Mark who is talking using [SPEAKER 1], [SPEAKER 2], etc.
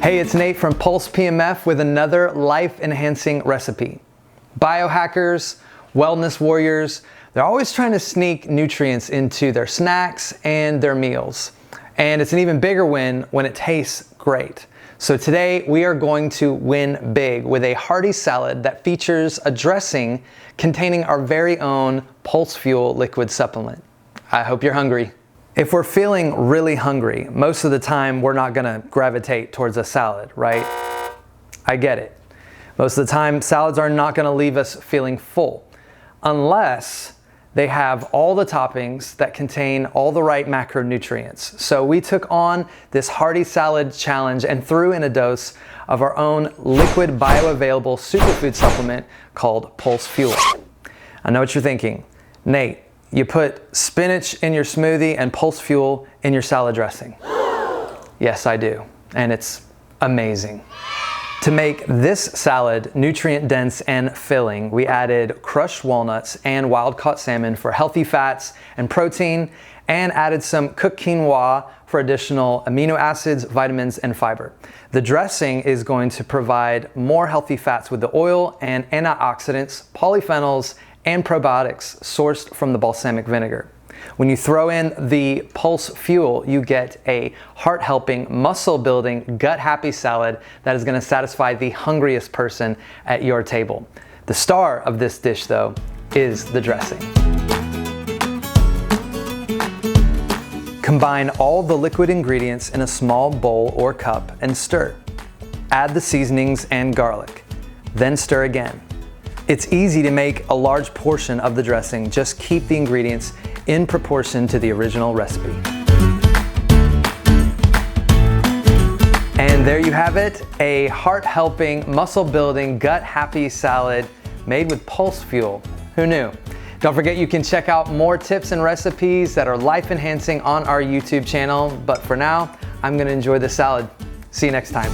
[SPEAKER 1] Hey, it's Nate from Pulse PEMF with another life-enhancing recipe. Biohackers, wellness warriors, they're always trying to sneak nutrients into their snacks and their meals. And it's an even bigger win when it tastes great. So today we are going to win big with a hearty salad that features a dressing containing our very own PulseFuel liquid supplement. I hope you're hungry. If we're feeling really hungry, most of the time we're not gonna gravitate towards a salad, right? I get it. Most of the time, salads are not gonna leave us feeling full, unless they have all the toppings that contain all the right macronutrients. So we took on this hearty salad challenge and threw in a dose of our own liquid bioavailable superfood supplement called PulseFuel. I know what you're thinking. Nate, you put spinach in your smoothie and PulseFuel in your salad dressing. Yes, I do, and it's amazing. To make this salad nutrient dense and filling, we added crushed walnuts and wild-caught salmon for healthy fats and protein, and added some cooked quinoa for additional amino acids, vitamins, and fiber. The dressing is going to provide more healthy fats with the oil and antioxidants, polyphenols, and probiotics sourced from the balsamic vinegar. When you throw in the PulseFuel, you get a heart-helping, muscle-building, gut-happy salad that is going to satisfy the hungriest person at your table. The star of this dish, though, is the dressing. Combine all the liquid ingredients in a small bowl or cup and stir. Add the seasonings and garlic, then stir again. It's easy to make a large portion of the dressing. Just keep the ingredients in proportion to the original recipe. And there you have it, a heart-helping, muscle-building, gut-happy salad made with PulseFuel. Who knew? Don't forget you can check out more tips and recipes that are life-enhancing on our YouTube channel. But for now, I'm gonna enjoy the salad. See you next time.